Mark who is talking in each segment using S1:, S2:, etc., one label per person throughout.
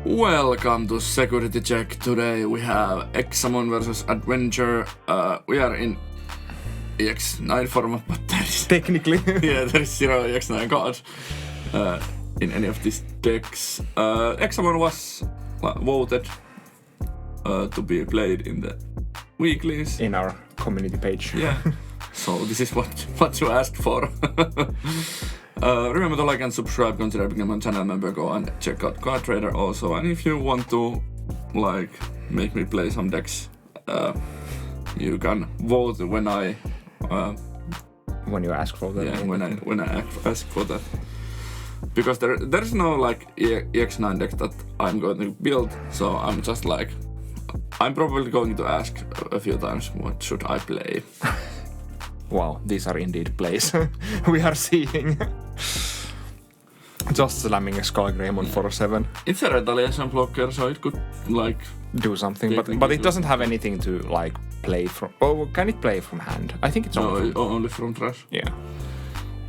S1: Welcome to Security Check. Today we have Examon versus Adventure. We are in EX9 format, but there is...
S2: Technically.
S1: Yeah, there is 0 EX9 cards in any of these decks. Examon was voted to be played in the weeklies.
S2: In our community page.
S1: Yeah. So this is what you asked for. Remember to like and subscribe, consider becoming a channel member, go and check out Card Trader also. And if you want to like make me play some decks, you can vote when I
S2: when you ask for that.
S1: Yeah, when I ask for that. Because there's no like EX9 deck that I'm going to build, so I'm just like I'm probably going to ask a few times what should I play.
S2: Wow, these are indeed plays we are seeing. Just slamming a Skullgreymon for a 7.
S1: It's a retaliation blocker, so it could like
S2: do something, but it doesn't have anything to like play from. Oh, can it play from hand? I think it's
S1: only from trash.
S2: Yeah.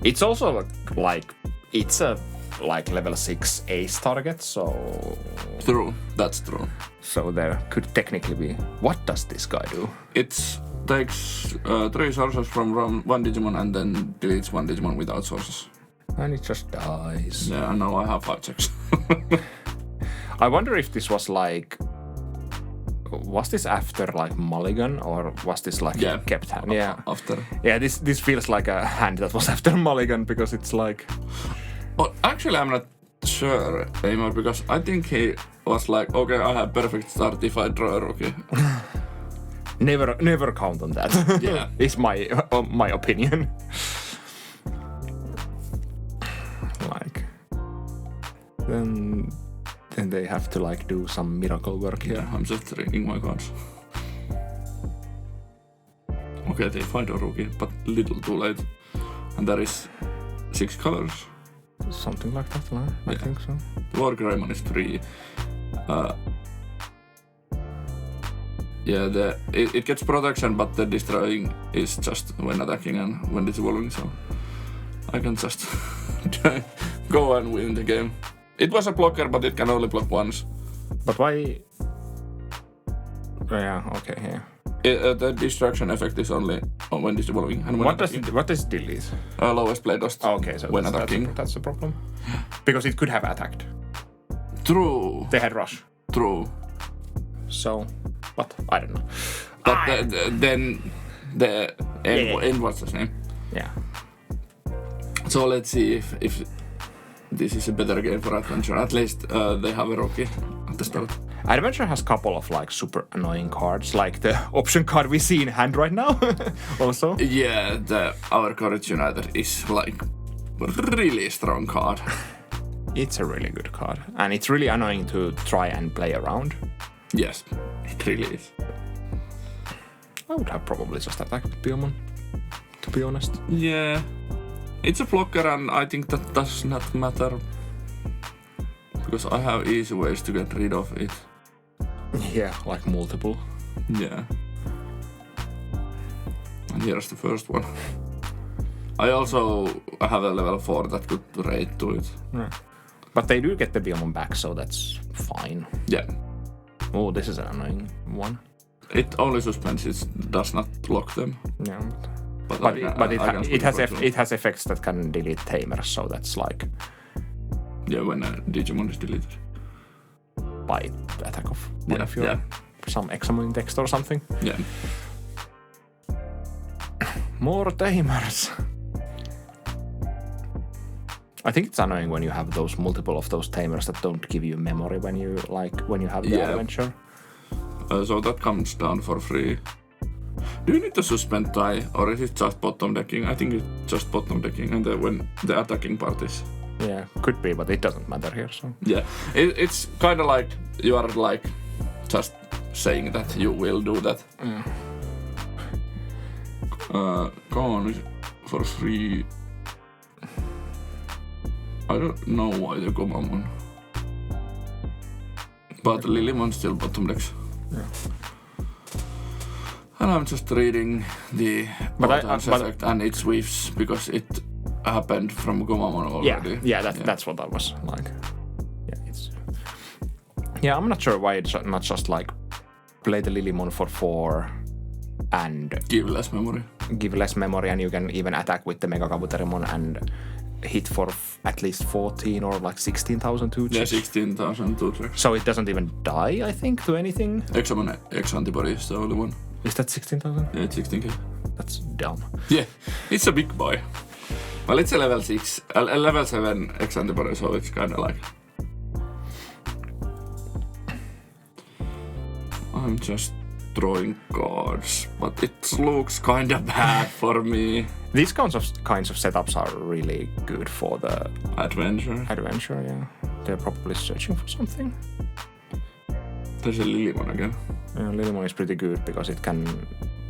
S2: It's also like it's a like level 6 ace target, so
S1: True, that's true.
S2: So there could technically be. What does this guy do?
S1: It takes 3 sources from one Digimon and then deletes one Digimon without sources.
S2: And it just dies.
S1: Yeah, now I have 5 checks.
S2: I wonder if this was like... Was this after like Mulligan or was this like kept hand? Yeah.
S1: After.
S2: Yeah, this feels like a hand that was after Mulligan because it's like...
S1: Oh, actually, I'm not sure anymore because I think he was like, okay, I have perfect start if I draw a rookie.
S2: Never count on that.
S1: Yeah.
S2: Is my opinion. Like then they have to like do some miracle work here.
S1: Yeah, I'm just reading my cards. Okay, they find a rookie, but little too late. And there is 6 colors.
S2: Something like that, I think so.
S1: Lord Greymon is 3. Yeah, it gets protection, but the destroying is just when attacking and when it's evolving, so I can just go and win the game. It was a blocker, but it can only block once.
S2: But why? Yeah, okay, yeah.
S1: The destruction effect is only when it's evolving. And when
S2: what does delete?
S1: Lowest play cost.
S2: Okay, so
S1: when attacking.
S2: That's the problem. Because it could have attacked.
S1: True.
S2: They had rush.
S1: True.
S2: So, but I don't know.
S1: But then the end what's his name?
S2: Yeah.
S1: So let's see if this is a better game for Adventure. At least they have a rookie at the start.
S2: Adventure has a couple of like super annoying cards, like the option card we see in hand right now. Also.
S1: Yeah, our Courage United is like a really strong card.
S2: It's a really good card, and it's really annoying to try and play around.
S1: Yes, it really is.
S2: I would have probably just attacked Digimon, to be honest.
S1: Yeah. It's a blocker and I think that does not matter. Because I have easy ways to get rid of it.
S2: Yeah, like multiple.
S1: Yeah. And here's the first one. I also have a level 4 that could raid to it.
S2: Yeah. But they do get the Digimon back, so that's fine.
S1: Yeah.
S2: Oh, this is an annoying one.
S1: It only suspends, it does not lock them.
S2: Yeah.
S1: But
S2: it has effects that can delete tamers, so that's like...
S1: Yeah, when a Digimon is deleted.
S2: By the attack of one of your... Some Examon text or something.
S1: Yeah.
S2: More tamers. I think it's annoying when you have those multiple of those tamers that don't give you memory when you have the adventure.
S1: So that comes down for free. Do you need to suspend die, or is it just bottom decking? I think it's just bottom decking, and when the attacking part is...
S2: Yeah, could be, but it doesn't matter here, so...
S1: Yeah, it's kind of like you are like just saying that you will do that.
S2: Yeah.
S1: Go on for free. I don't know why the Gomamon. But Lilymon's still bottom decks.
S2: Yeah.
S1: And I'm just reading the effect and it sweeps because it happened from Gomamon already.
S2: Yeah, that's what I was like. Yeah, Yeah, I'm not sure why it's not just like play the Lilymon for 4 and
S1: Give less memory.
S2: Give less memory, and you can even attack with the Mega Kabuterimon and hit for at least 14 or like 16,000 2
S1: Yeah, 16,000 2 checks.
S2: So it doesn't even die, I think, to anything.
S1: Examon X antibody is the only one.
S2: Is that 16,000?
S1: Yeah, it's 16k.
S2: That's dumb.
S1: Yeah, it's a big boy. Well, it's a level 6, level 7 X antibody, so it's kind of like... I'm just drawing cards, but it looks kind of bad for me.
S2: These kinds of setups are really good for the
S1: Adventure.
S2: Yeah. They're probably searching for something.
S1: There's a Lilymon again.
S2: Yeah, Lilymon is pretty good because it can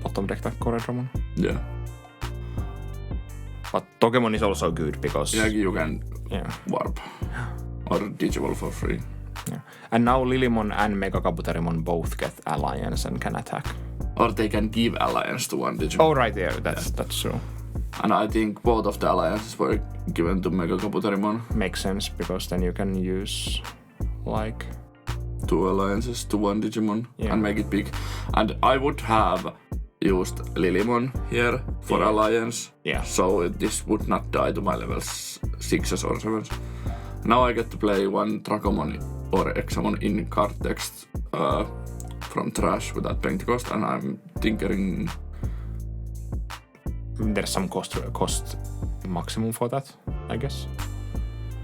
S2: bottom deck that Koredramon.
S1: Yeah.
S2: But Togemon is also good because...
S1: Yeah, you can warp. Or Digimon for free.
S2: Yeah. And now Lilymon and Mega Kabuterimon both get Alliance and can attack.
S1: Or they can give Alliance to one Digimon.
S2: Oh, right, yeah, that's true.
S1: And I think both of the Alliances were given to Mega Kabuterimon.
S2: Makes sense, because then you can use, like...
S1: 2 Alliances to one Digimon and make it big. And I would have used Lilymon here for Alliance.
S2: Yeah.
S1: So this would not die to my levels 6s or 7s. Now I get to play one Dracomon or Examon in card text from trash without paying the cost, and I'm tinkering.
S2: There's some cost maximum for that, I guess.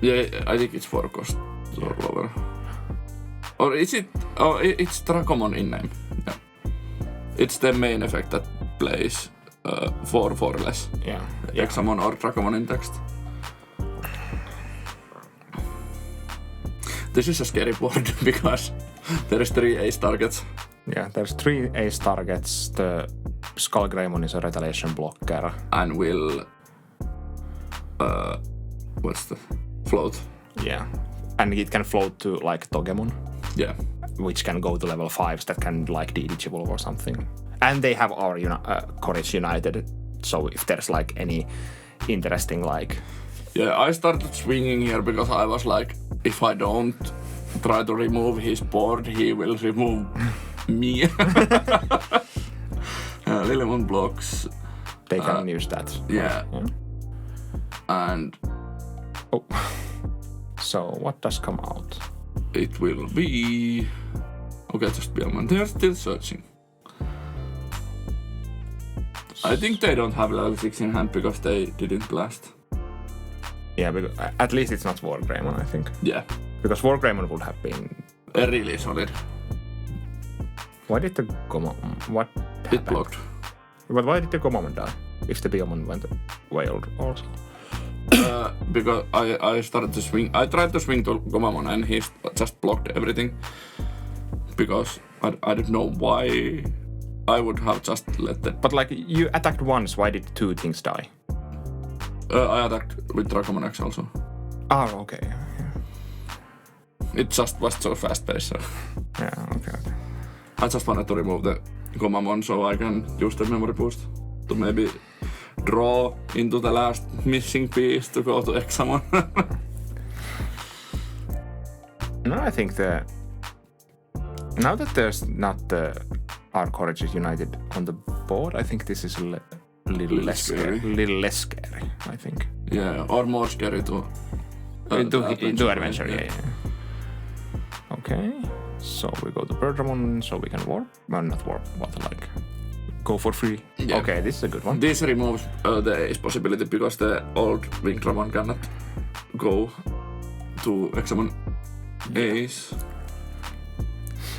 S1: Yeah, I think it's 4 cost or lower. Or is it? Oh, it's Dracomon in name. Yeah. It's the main effect that plays 4 less.
S2: Yeah.
S1: Examon or Dracomon in text. This is a scary board because there is 3 ace targets.
S2: Yeah, there's 3 ace targets. The Skull Greymon is a retaliation blocker.
S1: And will... what's the... float.
S2: Yeah. And it can float to, like, Togemon.
S1: Yeah.
S2: Which can go to level 5s that can, like, Digivolve or something. And they have our Courage United. So if there's, like, any interesting, like...
S1: Yeah, I started swinging here because I was like, if I don't try to remove his board, he will remove me. Lilymon blocks.
S2: They can use that.
S1: Yeah. And...
S2: Oh. So, what does come out?
S1: It will be... Okay, just be a moment. They're still searching. I think they don't have level 6 in hand because they didn't blast.
S2: Yeah, because at least it's not War Greymon, I think.
S1: Yeah.
S2: Because War Greymon would have been...
S1: really solid.
S2: Why did the Gomon... What happened?
S1: It blocked.
S2: But why did the Gomon die? If the Biomon went wailed also.
S1: Because I started to swing. I tried to swing to Gomamon and he just blocked everything. Because I don't know why I would have just let them.
S2: But like, you attacked once, why did 2 things die?
S1: I attacked with Dracomon X also.
S2: Oh, okay. Yeah.
S1: It just was so fast paced. So.
S2: Yeah, okay.
S1: I just wanted to remove the Gomamon so I can use the memory boost to maybe draw into the last missing piece to go to Examon.
S2: No, I think now that there's not the our Courage United on the board, I think this is a little less scary, I think.
S1: Yeah, or more scary to
S2: adventure, yeah. Okay, so we go to Birdramon so we can warp. Well, not warp, but like go for free. Yeah. Okay, this is a good one.
S1: This removes the ace possibility because the old Wingdramon cannot go to Examon ace.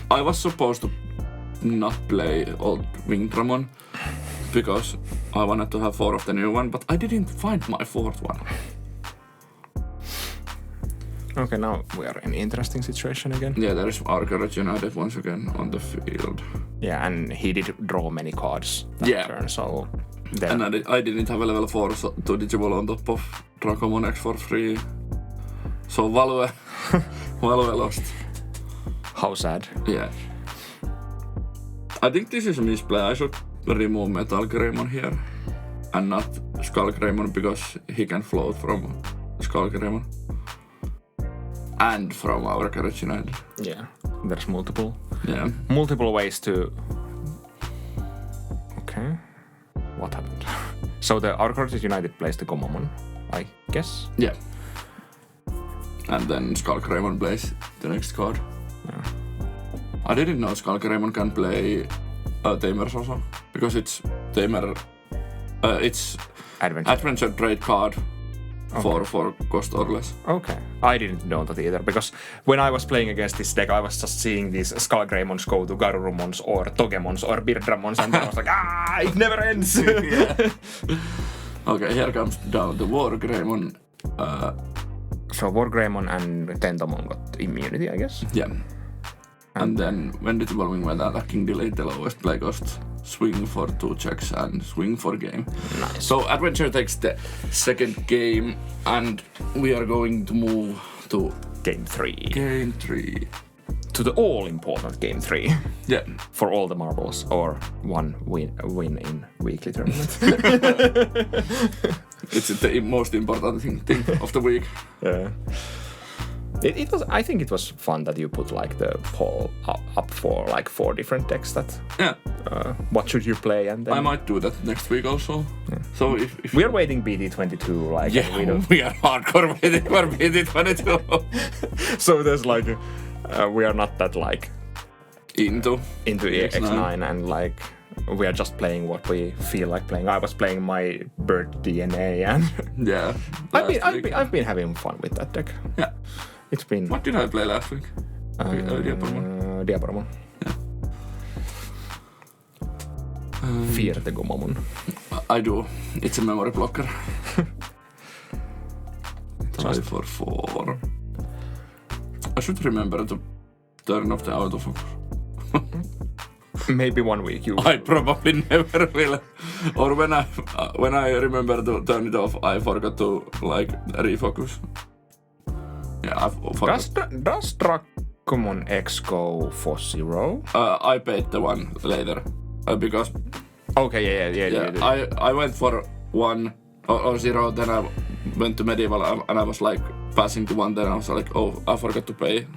S1: I was supposed to not play old Wingdramon because I wanted to have 4 of the new one, but I didn't find my 4th one.
S2: Okay, now we are in an interesting situation again.
S1: Yeah, there is our Courage United once again on the field.
S2: Yeah, and he did draw many cards that turn, so...
S1: And I didn't have a level 4 to Digivolve on top of Dracomon X for free. So Value lost.
S2: How sad.
S1: Yeah. I think this is a misplay. I should remove Metal Greymon here and not Skull Greymon because he can float from Skull Greymon and from our Courage United.
S2: Yeah. there's multiple ways to... Okay. What happened? So our Courageous United plays the Gomamon, I guess?
S1: Yeah. And then Skullgreymon plays the next card.
S2: Yeah.
S1: I didn't know Skullgreymon can play Tamers also, because it's Tamer... it's adventure trade card for cost or less.
S2: Okay. I didn't know that either, because when I was playing against this deck, I was just seeing these Skullgreymons go to Garurumons or Togemons or Birdramons, and I was like, it never ends!
S1: Okay, here comes down the Wargreymon.
S2: So Wargreymon and Tentomon got immunity, I guess?
S1: Yeah. And then when it's evolving when attacking, delete the lowest play cost, swing for 2 checks and swing for game.
S2: Nice.
S1: So Adventure takes the second game and we are going to move to
S2: Game 3.
S1: Game 3.
S2: To the all-important Game 3.
S1: Yeah.
S2: For all the marbles, or one win in weekly tournament.
S1: It's the most important thing of the week.
S2: Yeah. It was. I think it was fun that you put like the poll up for like 4 different decks. That what should you play, and then
S1: I might do that next week also. Yeah. So if
S2: we're waiting BT22, like
S1: we are hardcore waiting for BT22.
S2: So there's like we are not that like
S1: into
S2: EX9 and like we are just playing what we feel like playing. I was playing my bird DNA and
S1: yeah.
S2: I've been having fun with that deck.
S1: Yeah.
S2: It's been.
S1: What did I play last week?
S2: Diaboromon.
S1: Yeah.
S2: Fear the Gomamon.
S1: I do. It's a memory blocker. Try for 4. I should remember to turn off the autofocus.
S2: Maybe one week you.
S1: I probably never will. Or when I remember to turn it off, I forgot to like refocus. Yeah, I forgot.
S2: Does Drakomon X go for 0?
S1: I paid the one later because.
S2: Okay, yeah.
S1: I went for 1 or 0, then I went to medieval and I was like passing to 1. Then I was like, oh, I forgot to pay,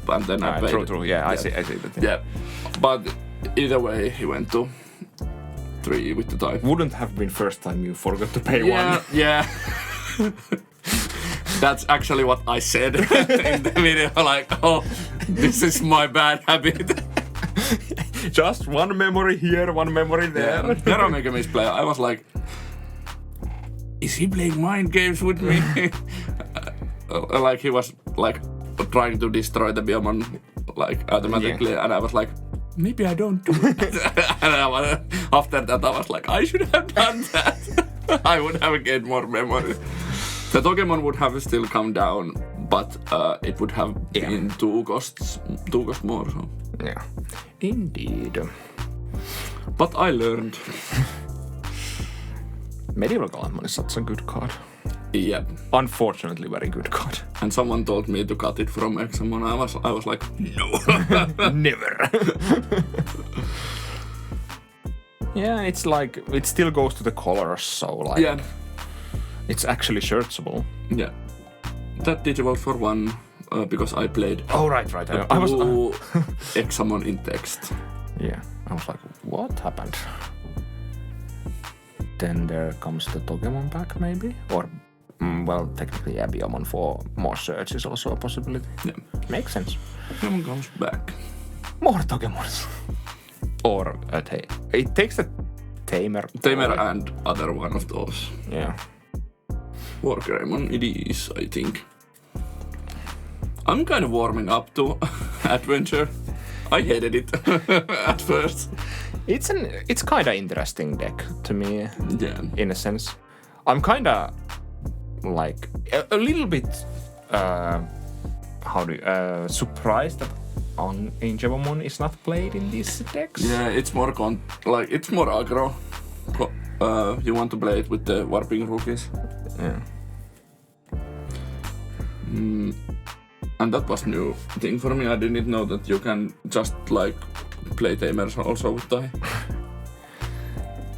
S1: and then I paid.
S2: True. Yeah, I see that.
S1: Yeah, but either way, he went to 3 with the type.
S2: Wouldn't have been first time you forgot to pay 1.
S1: Yeah. That's actually what I said in the video, like, oh, this is my bad habit.
S2: Just one memory here, one memory there.
S1: Nero made a misplay. I was like, is he playing mind games with me? Like he was like trying to destroy the Biomon like automatically, and I was like, maybe I don't do it. And after that I was like, I should have done that. I would have gained more memory. The Togemon would have still come down, but it would have been 2 costs more. So.
S2: Yeah, indeed.
S1: But I learned.
S2: Medieval Galantmon is such a good card.
S1: Yeah.
S2: Unfortunately, very good card.
S1: And someone told me to cut it from Examon. I was like, no.
S2: Never. Yeah, it's like, it still goes to the colors, so like...
S1: Yeah.
S2: It's actually searchable.
S1: Yeah. That did vote for 1 because I played...
S2: Oh, right. I was...
S1: Examon in text.
S2: Yeah. I was like, what happened? Then there comes the Togemon back, maybe? Or, well, technically, yeah, Biomon for more search is also a possibility.
S1: Yeah.
S2: Makes sense.
S1: Togemon comes back.
S2: More Togemons. Or it takes a Tamer.
S1: Tamer and other one of those.
S2: Yeah.
S1: Wargreymon it is, I think. I'm kind of warming up to Adventure. I hated it at first.
S2: It's kind of interesting deck to me.
S1: Yeah.
S2: In a sense, I'm kind of like a little bit surprised that Examon is not played in these decks.
S1: Yeah, it's more it's more aggro. You want to play it with the warping rookies.
S2: Yeah.
S1: And that was new thing for me. I didn't know that you can just like play Tamers also with Tai.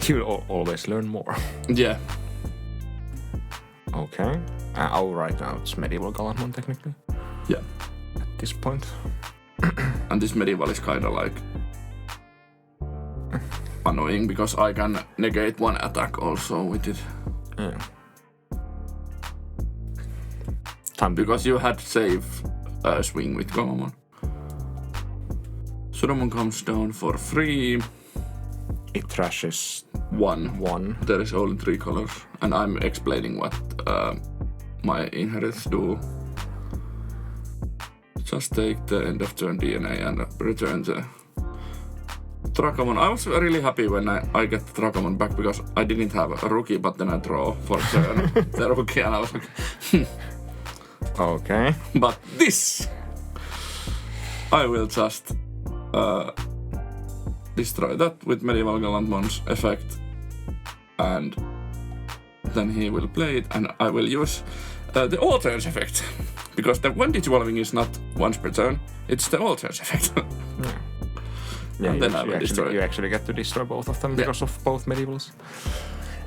S2: You'll always learn more.
S1: Yeah.
S2: Okay. Right now it's Medieval Galantmon technically.
S1: Yeah.
S2: At this point.
S1: And this medieval is kinda like annoying because I can negate one attack also with it.
S2: Yeah.
S1: Because you had save swing with Gomamon. Sudomon comes down for 3.
S2: It trashes
S1: 1. There is only 3 colors. And I'm explaining what my inherits do. Just take the end of turn DNA and return the Dracomon. I was really happy when I get the Dracomon back because I didn't have a rookie, but then I draw for turn the rookie and I was like,
S2: Okay.
S1: But this, I will just destroy that with Medieval Gallantmon's effect, and then he will play it, and I will use the all turns effect, because the one Digivolving is not once per turn, it's the all turns effect.
S2: Yeah,
S1: and then I will destroy it.
S2: You actually get to destroy both of them because of both medievals.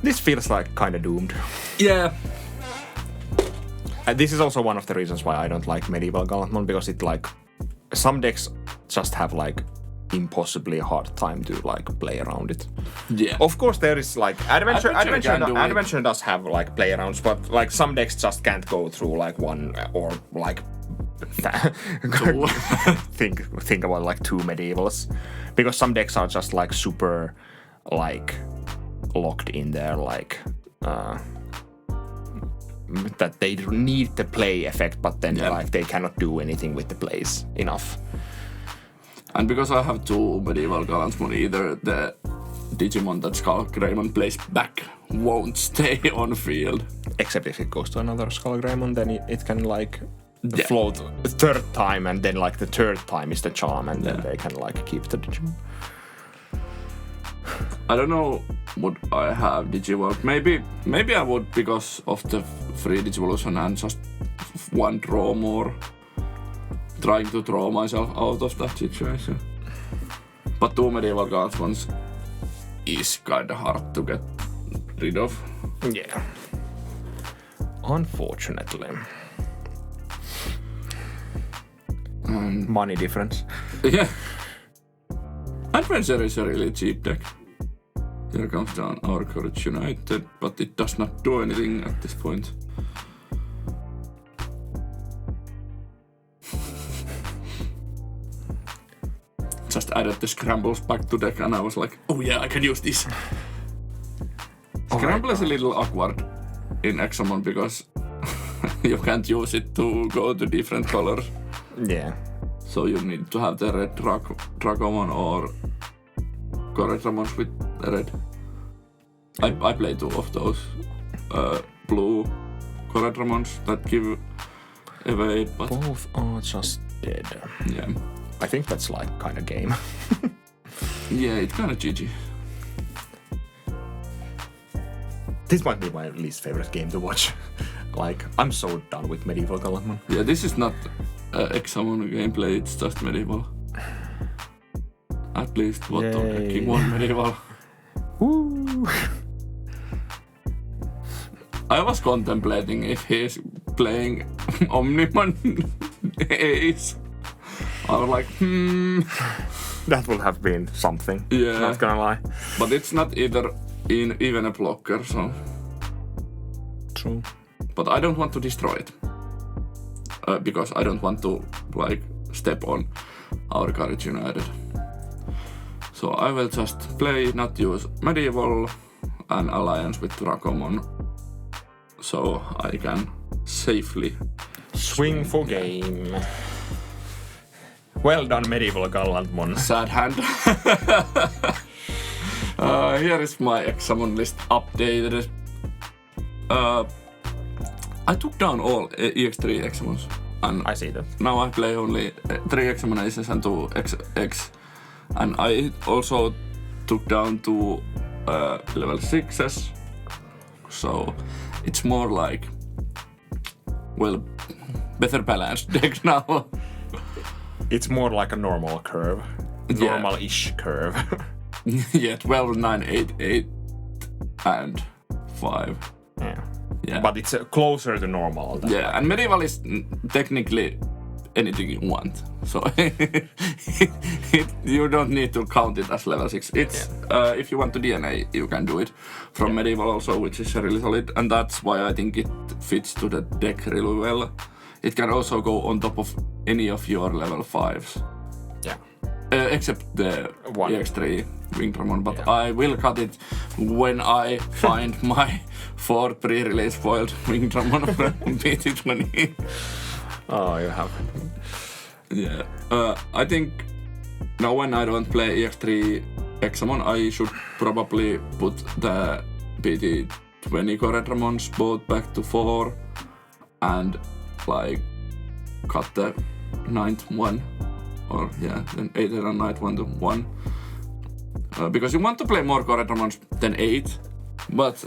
S2: This feels like kind of doomed.
S1: Yeah.
S2: And this is also one of the reasons why I don't like Medieval Gallantmon, because it like some decks just have like impossibly hard time to like play around it.
S1: Yeah.
S2: Of course there is like Adventure does have like play arounds, but like some decks just can't go through like one or like think about like 2 medievals, because some decks are just like super like locked in there, like that they need the play effect, but then like they cannot do anything with the plays enough.
S1: And because I have 2 Medieval Gallantmon, either the Digimon that Skull Greymon plays back won't stay on field.
S2: Except if it goes to another Skull Greymon, then it can like float a 3rd time, and then like the 3rd time is the charm, and then they can like keep the Digimon.
S1: I don't know would I have Digivolve. Maybe I would, because of the free Digivolution and just 1 draw more. Trying to draw myself out of that situation. But 2 Medieval Gallantmons is kinda hard to get rid of.
S2: Yeah. Unfortunately. Money difference.
S1: Yeah. Adventure is a really cheap deck. Here comes down Our Courage United, but it does not do anything at this point. Just added the Scrambles back to deck, and I was like, oh yeah, I can use this. Scramble is a little awkward in Examon because you can't use it to go to different colors.
S2: Yeah.
S1: So you need to have the red Dracomon or Coretramons with red. I play 2 of those blue Coretramons that give evade, but
S2: both are just dead.
S1: Yeah.
S2: I think that's like kind of game.
S1: Yeah, it's kind of GG.
S2: This might be my least favorite game to watch. Like, I'm so done with Medieval Gallantmon.
S1: Yeah, this is not Examon gameplay, it's just Medieval. At least what King 1 Medieval.
S2: Woo!
S1: I was contemplating if he's playing Omnimon Ace. I was like,
S2: That would have been something.
S1: Yeah.
S2: Not gonna lie.
S1: But it's not even a blocker, so.
S2: True.
S1: But I don't want to destroy it. Because I don't want to, like, step on Our Courage United. So I will just play, not use Medieval and Alliance with Dracomon. So I can safely
S2: swing for game. Well done, Medieval Gallantmon.
S1: Sad hand. Here is my Examon list updated. I took down all EX3 Examons. And
S2: I see that.
S1: Now I play only 3 Examinations and 2 X. And I also took down 2 level 6s. So it's more like, well, better balanced deck now.
S2: It's more like a normal curve. Normal-ish curve.
S1: Yeah, 12, 9, 8, 8, and 5.
S2: Yeah. But it's closer to normal.
S1: Yeah, and Medieval is technically anything you want. So you don't need to count it as level 6. It's if you want to DNA, you can do it from medieval also, which is really solid, and that's why I think it fits to the deck really well. It can also go on top of any of your level 5s.
S2: Yeah.
S1: Except the EX3 Wingdramon, but I will cut it when I find my 4th pre-release foiled Wingdramon from BT20.
S2: Oh, you have.
S1: Yeah. I think now when I don't play EX3 Examon, I should probably put the BT20 Coredramons both back to 4 and like cut the 9th one. Or then 8 and 9th one to 1. Because you want to play more Coredramons than 8, but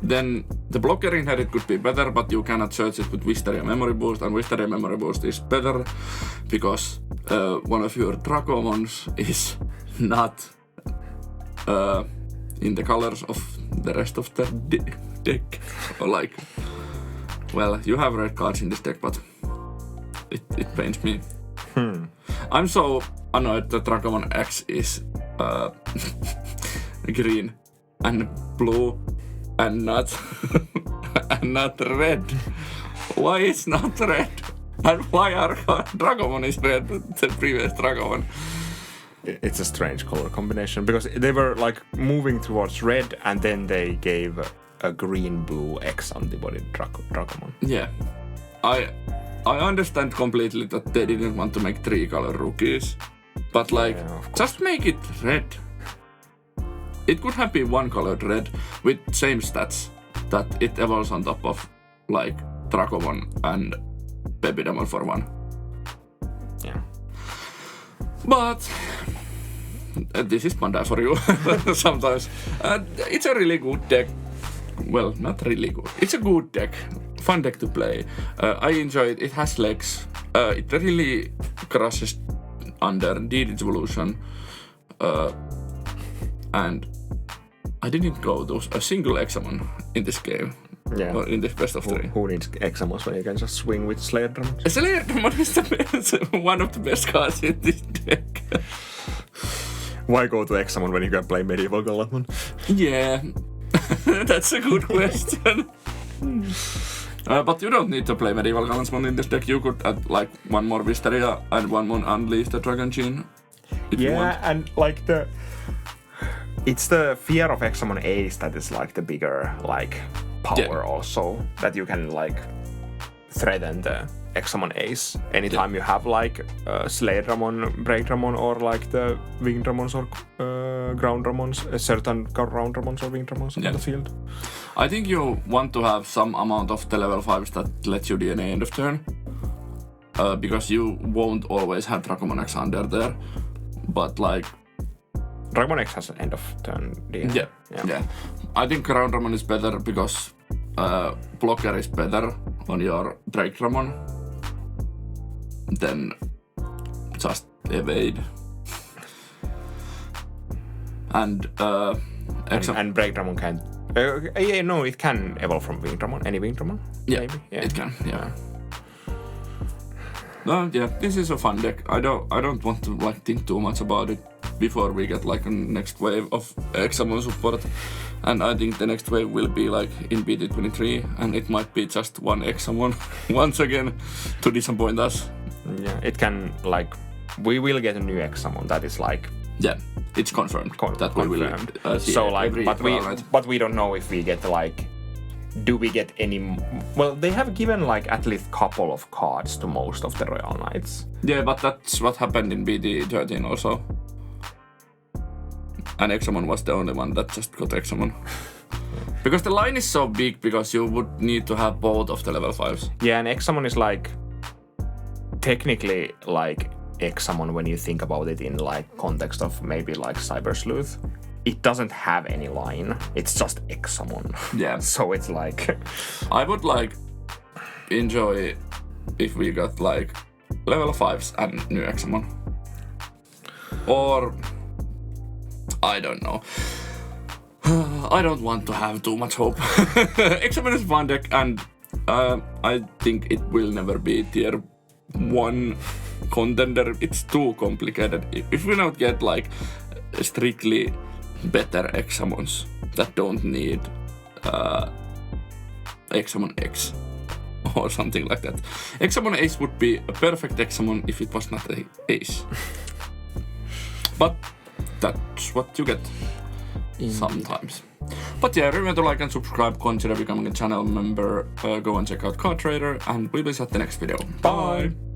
S1: then the blocker inherit could be better, but you cannot search it with Wisteria Memory Boost, and Wisteria Memory Boost is better because one of your Dracomons is not in the colors of the rest of the deck. Or like, well, you have red cards in this deck, but it pains me. I'm so annoyed that Dracomon X is green and blue and not and not red. Why is not red? And why are Dracomon is red? The previous Dracomon.
S2: It's a strange color combination because they were like moving towards red and then they gave a green-blue X antibody Dracomon.
S1: Yeah, I understand completely that they didn't want to make 3-color rookies, but like, just make it red. It could have been 1-colored red with same stats that it evolves on top of like Dracomon and Bebidemon for 1.
S2: Yeah.
S1: But this is Bandai for you sometimes. It's a really good deck. Well, not really good. It's a good deck. Fun deck to play. I enjoy it. It has legs. It really crushes under Digivolution. And I didn't go to a single Examon in this game.
S2: Yeah.
S1: Or in this best of 3.
S2: Who needs Examons when you can just swing with Slayer Dramons?
S1: Slayer Dramon is the best, one of the best cards in this deck.
S2: Why go to Examon when you can play Medieval Galatmon?
S1: Yeah, that's a good question. But you don't need to play Medieval Galatmon in this deck. You could add like 1 more Wisteria and 1 more Unleash the Dragon Gene. If you want.
S2: And like it's the fear of Examon Ace that is like the bigger like power also, that you can like threaten the Examon Ace anytime you have like Slayer Dramon, Break Dramon, or like the Wing Dramons or Ground Dramons, certain Ground Dramons or Wing Dramons on the field.
S1: I think you want to have some amount of the level 5s that let you DNA end of turn, because you won't always have Dracomon X under there, but like
S2: Dracomon X has an end of turn DNA.
S1: Yeah. I think Ground Dramon is better because blocker is better on your Drake Dramon than just evade. And
S2: and Break Dramon can't. It can evolve from Wing Dramon. Any Wing Dramon?
S1: Yeah,
S2: maybe. Yeah,
S1: it can. Yeah. This is a fun deck. I don't want to like think too much about it before we get like a next wave of Examon support, and I think the next wave will be like in BT23, and it might be just 1 Examon once again to disappoint us.
S2: Yeah, it can like we will get a new Examon that is like
S1: it's confirmed that we will see
S2: so like
S1: every
S2: but we don't know if we get like. Do we get any? Well, they have given like at least couple of cards to most of the Royal Knights.
S1: Yeah, but that's what happened in BT13 also. And Examon was the only one that just got Examon. Because the line is so big, because you would need to have both of the level 5s.
S2: Yeah, and Examon is like technically like Examon when you think about it in like context of maybe like Cyber Sleuth. It doesn't have any line. It's just Examon.
S1: Yeah.
S2: So it's like
S1: I would like enjoy if we got like level 5s and new Examon. Or I don't know. I don't want to have too much hope. Examon is fun deck, and I think it will never be tier one contender. It's too complicated. If we don't get like strictly better Examons that don't need Examon X or something like that. Examon Ace would be a perfect Examon if it was not an Ace. But that's what you get sometimes. But yeah, remember to like and subscribe, consider becoming a channel member, go and check out Card Trader, and we'll be at the next video. Bye!